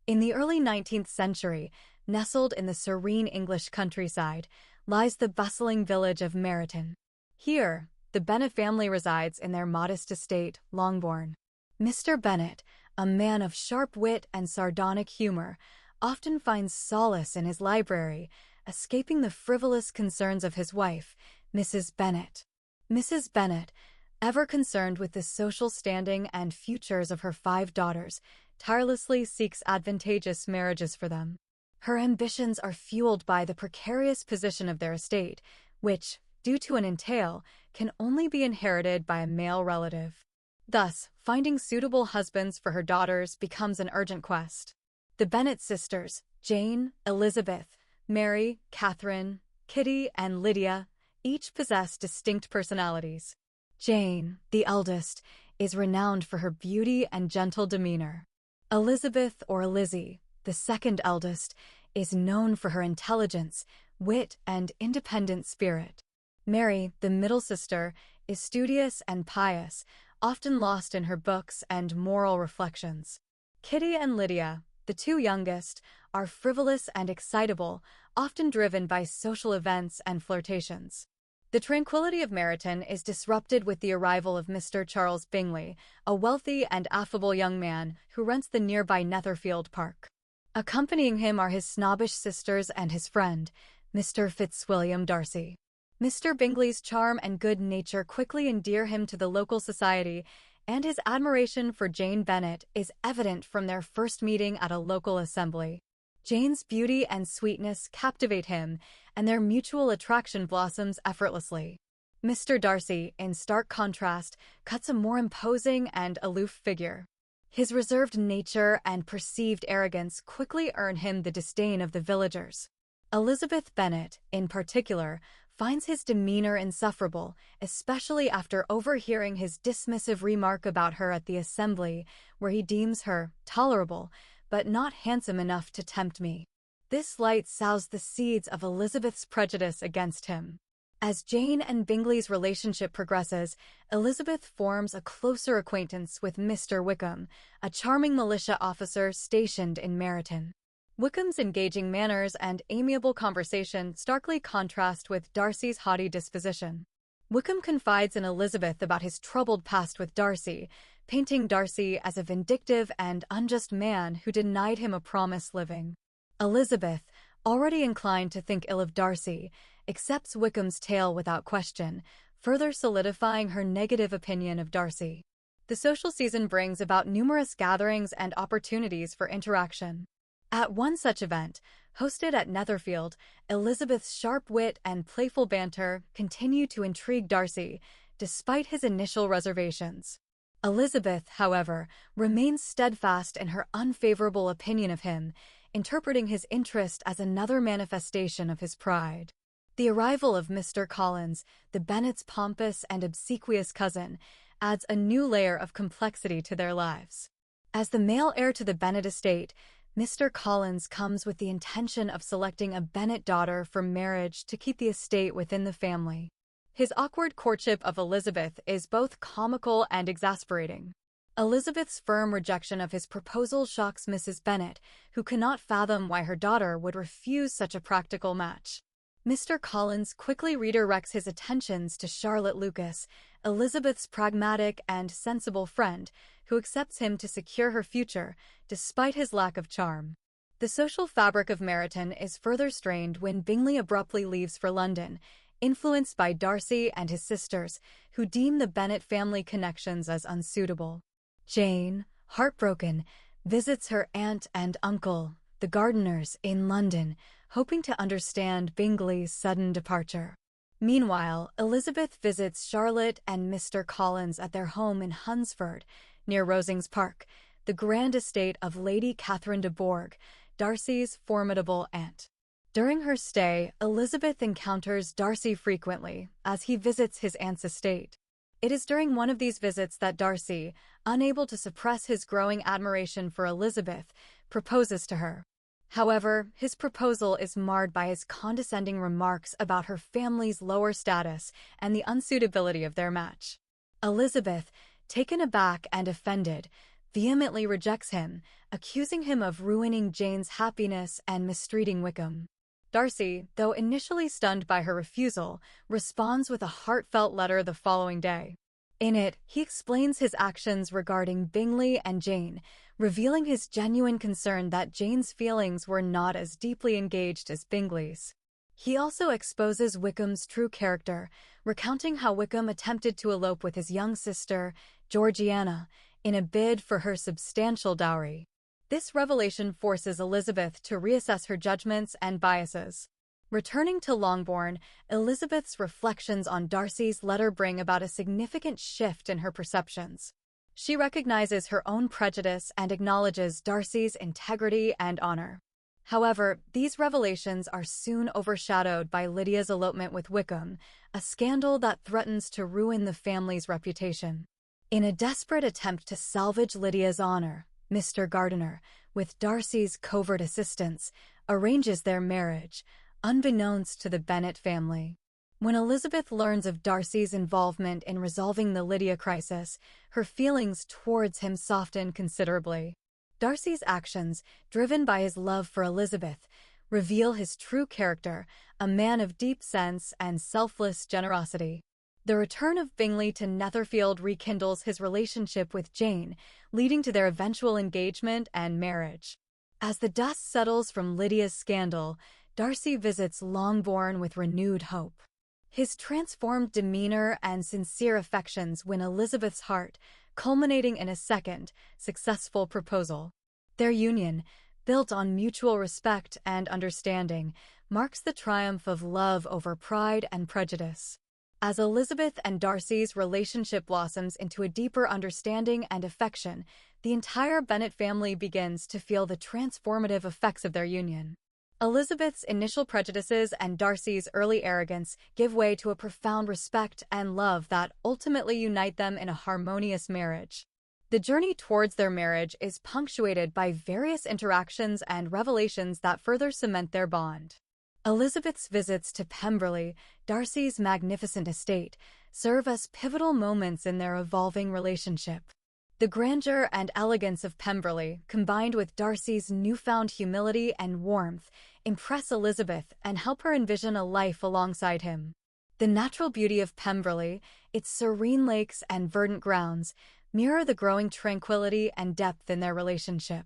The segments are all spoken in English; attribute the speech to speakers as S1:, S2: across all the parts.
S1: In the early 19th century, nestled in the serene English countryside, lies the bustling village of Meryton. Here, the Bennet family resides in their modest estate, Longbourn. Mr. Bennet, a man of sharp wit and sardonic humor, often finds solace in his library, escaping the frivolous concerns of his wife, Mrs. Bennet. Mrs. Bennet, ever concerned with the social standing and futures of her 5 daughters, tirelessly seeks advantageous marriages for them. Her ambitions are fueled by the precarious position of their estate, which, due to an entail, can only be inherited by a male relative. Thus, finding suitable husbands for her daughters becomes an urgent quest. The Bennet sisters, Jane, Elizabeth, Mary, Catherine, Kitty, and Lydia, each possess distinct personalities. Jane, the eldest, is renowned for her beauty and gentle demeanor. Elizabeth, or Lizzie, the second eldest, is known for her intelligence, wit, and independent spirit. Mary, the middle sister, is studious and pious, often lost in her books and moral reflections. Kitty and Lydia, the 2 youngest, are frivolous and excitable, often driven by social events and flirtations. The tranquility of Meryton is disrupted with the arrival of Mr. Charles Bingley, a wealthy and affable young man who rents the nearby Netherfield Park. Accompanying him are his snobbish sisters and his friend, Mr. Fitzwilliam Darcy. Mr. Bingley's charm and good nature quickly endear him to the local society, and his admiration for Jane Bennet is evident from their first meeting at a local assembly. Jane's beauty and sweetness captivate him, and their mutual attraction blossoms effortlessly. Mr. Darcy, in stark contrast, cuts a more imposing and aloof figure. His reserved nature and perceived arrogance quickly earn him the disdain of the villagers. Elizabeth Bennet, in particular, finds his demeanor insufferable, especially after overhearing his dismissive remark about her at the assembly, where he deems her tolerable, but not handsome enough to tempt me. This slight sows the seeds of Elizabeth's prejudice against him. As Jane and Bingley's relationship progresses, Elizabeth forms a closer acquaintance with Mr. Wickham, a charming militia officer stationed in Meryton. Wickham's engaging manners and amiable conversation starkly contrast with Darcy's haughty disposition. Wickham confides in Elizabeth about his troubled past with Darcy, painting Darcy as a vindictive and unjust man who denied him a promised living. Elizabeth, already inclined to think ill of Darcy, accepts Wickham's tale without question, further solidifying her negative opinion of Darcy. The social season brings about numerous gatherings and opportunities for interaction. At one such event, hosted at Netherfield, Elizabeth's sharp wit and playful banter continue to intrigue Darcy, despite his initial reservations. Elizabeth, however, remains steadfast in her unfavorable opinion of him, interpreting his interest as another manifestation of his pride. The arrival of Mr. Collins, the Bennets' pompous and obsequious cousin, adds a new layer of complexity to their lives. As the male heir to the Bennet estate, Mr. Collins comes with the intention of selecting a Bennet daughter for marriage to keep the estate within the family. His awkward courtship of Elizabeth is both comical and exasperating. Elizabeth's firm rejection of his proposal shocks Mrs. Bennet, who cannot fathom why her daughter would refuse such a practical match. Mr. Collins quickly redirects his attentions to Charlotte Lucas, Elizabeth's pragmatic and sensible friend, who accepts him to secure her future, despite his lack of charm. The social fabric of Meryton is further strained when Bingley abruptly leaves for London, influenced by Darcy and his sisters, who deem the Bennet family connections as unsuitable. Jane, heartbroken, visits her aunt and uncle, the Gardiners, in London, hoping to understand Bingley's sudden departure. Meanwhile, Elizabeth visits Charlotte and Mr. Collins at their home in Hunsford, near Rosings Park, the grand estate of Lady Catherine de Bourgh, Darcy's formidable aunt. During her stay, Elizabeth encounters Darcy frequently, as he visits his aunt's estate. It is during one of these visits that Darcy, unable to suppress his growing admiration for Elizabeth, proposes to her. However, his proposal is marred by his condescending remarks about her family's lower status and the unsuitability of their match. Elizabeth, taken aback and offended, vehemently rejects him, accusing him of ruining Jane's happiness and mistreating Wickham. Darcy, though initially stunned by her refusal, responds with a heartfelt letter the following day. In it, he explains his actions regarding Bingley and Jane, revealing his genuine concern that Jane's feelings were not as deeply engaged as Bingley's. He also exposes Wickham's true character, recounting how Wickham attempted to elope with his young sister, Georgiana, in a bid for her substantial dowry. This revelation forces Elizabeth to reassess her judgments and biases. Returning to Longbourn, Elizabeth's reflections on Darcy's letter bring about a significant shift in her perceptions. She recognizes her own prejudice and acknowledges Darcy's integrity and honor. However, these revelations are soon overshadowed by Lydia's elopement with Wickham, a scandal that threatens to ruin the family's reputation. In a desperate attempt to salvage Lydia's honor, Mr. Gardiner, with Darcy's covert assistance, arranges their marriage, unbeknownst to the Bennet family. When Elizabeth learns of Darcy's involvement in resolving the Lydia crisis, her feelings towards him soften considerably. Darcy's actions, driven by his love for Elizabeth, reveal his true character, a man of deep sense and selfless generosity. The return of Bingley to Netherfield rekindles his relationship with Jane, leading to their eventual engagement and marriage. As the dust settles from Lydia's scandal, Darcy visits Longbourn with renewed hope. His transformed demeanor and sincere affections win Elizabeth's heart, culminating in a second, successful proposal. Their union, built on mutual respect and understanding, marks the triumph of love over Pride and Prejudice. As Elizabeth and Darcy's relationship blossoms into a deeper understanding and affection, the entire Bennet family begins to feel the transformative effects of their union. Elizabeth's initial prejudices and Darcy's early arrogance give way to a profound respect and love that ultimately unite them in a harmonious marriage. The journey towards their marriage is punctuated by various interactions and revelations that further cement their bond. Elizabeth's visits to Pemberley, Darcy's magnificent estate, serve as pivotal moments in their evolving relationship. The grandeur and elegance of Pemberley, combined with Darcy's newfound humility and warmth, impress Elizabeth and help her envision a life alongside him. The natural beauty of Pemberley, its serene lakes and verdant grounds, mirror the growing tranquility and depth in their relationship.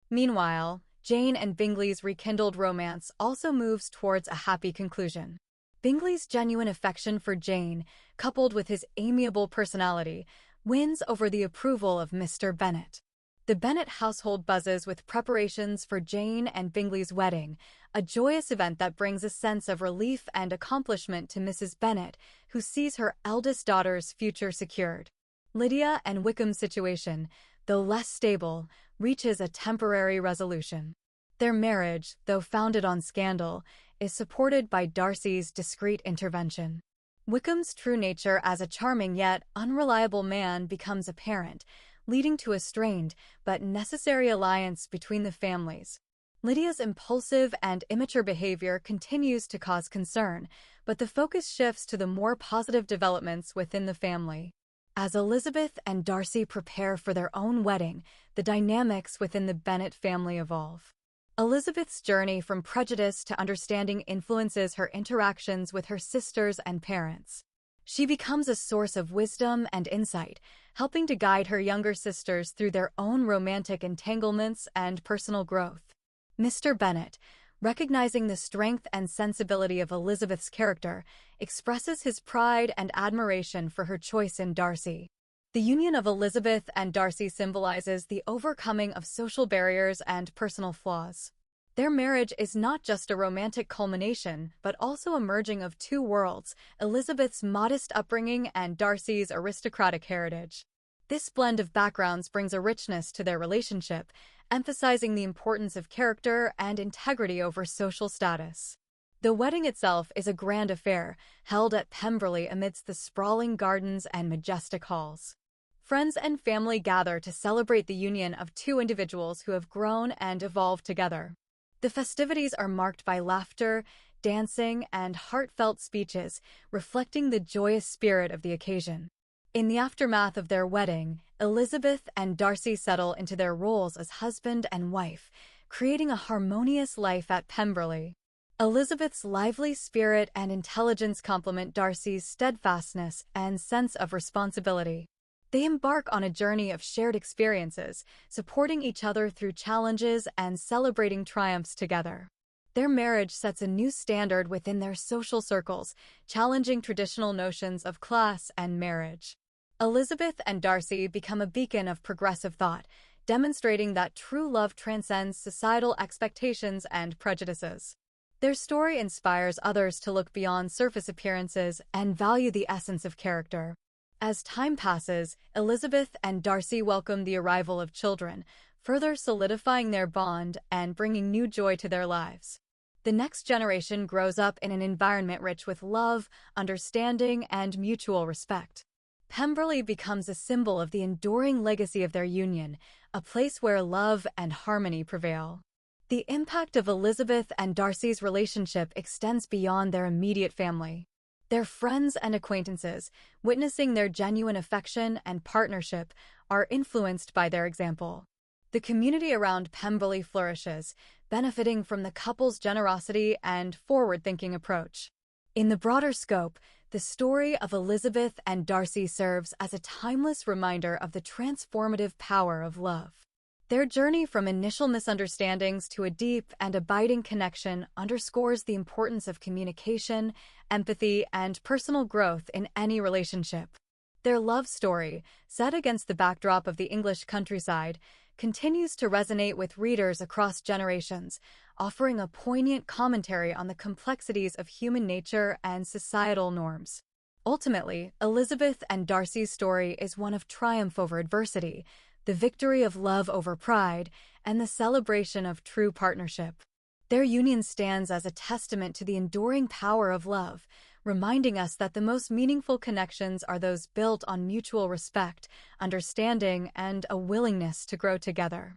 S1: Meanwhile, Jane and Bingley's rekindled romance also moves towards a happy conclusion. Bingley's genuine affection for Jane, coupled with his amiable personality, wins over the approval of Mr. Bennet. The Bennet household buzzes with preparations for Jane and Bingley's wedding, a joyous event that brings a sense of relief and accomplishment to Mrs. Bennet, who sees her eldest daughter's future secured. Lydia and Wickham's situation, though less stable, reaches a temporary resolution. Their marriage, though founded on scandal, is supported by Darcy's discreet intervention. Wickham's true nature as a charming yet unreliable man becomes apparent, leading to a strained but necessary alliance between the families. Lydia's impulsive and immature behavior continues to cause concern, but the focus shifts to the more positive developments within the family. As Elizabeth and Darcy prepare for their own wedding, the dynamics within the Bennet family evolve. Elizabeth's journey from prejudice to understanding influences her interactions with her sisters and parents. She becomes a source of wisdom and insight, helping to guide her younger sisters through their own romantic entanglements and personal growth. Mr. Bennet, recognizing the strength and sensibility of Elizabeth's character, expresses his pride and admiration for her choice in Darcy. The union of Elizabeth and Darcy symbolizes the overcoming of social barriers and personal flaws. Their marriage is not just a romantic culmination, but also a merging of two worlds, Elizabeth's modest upbringing and Darcy's aristocratic heritage. This blend of backgrounds brings a richness to their relationship, emphasizing the importance of character and integrity over social status. The wedding itself is a grand affair, held at Pemberley amidst the sprawling gardens and majestic halls. Friends and family gather to celebrate the union of two individuals who have grown and evolved together. The festivities are marked by laughter, dancing, and heartfelt speeches, reflecting the joyous spirit of the occasion. In the aftermath of their wedding, Elizabeth and Darcy settle into their roles as husband and wife, creating a harmonious life at Pemberley. Elizabeth's lively spirit and intelligence complement Darcy's steadfastness and sense of responsibility. They embark on a journey of shared experiences, supporting each other through challenges and celebrating triumphs together. Their marriage sets a new standard within their social circles, challenging traditional notions of class and marriage. Elizabeth and Darcy become a beacon of progressive thought, demonstrating that true love transcends societal expectations and prejudices. Their story inspires others to look beyond surface appearances and value the essence of character. As time passes, Elizabeth and Darcy welcome the arrival of children, further solidifying their bond and bringing new joy to their lives. The next generation grows up in an environment rich with love, understanding, and mutual respect. Pemberley becomes a symbol of the enduring legacy of their union, a place where love and harmony prevail. The impact of Elizabeth and Darcy's relationship extends beyond their immediate family. Their friends and acquaintances, witnessing their genuine affection and partnership, are influenced by their example. The community around Pemberley flourishes, benefiting from the couple's generosity and forward-thinking approach. In the broader scope, the story of Elizabeth and Darcy serves as a timeless reminder of the transformative power of love. Their journey from initial misunderstandings to a deep and abiding connection underscores the importance of communication, empathy, and personal growth in any relationship. Their love story, set against the backdrop of the English countryside, continues to resonate with readers across generations, offering a poignant commentary on the complexities of human nature and societal norms. Ultimately, Elizabeth and Darcy's story is one of triumph over adversity, the victory of love over pride, and the celebration of true partnership. Their union stands as a testament to the enduring power of love, reminding us that the most meaningful connections are those built on mutual respect, understanding, and a willingness to grow together.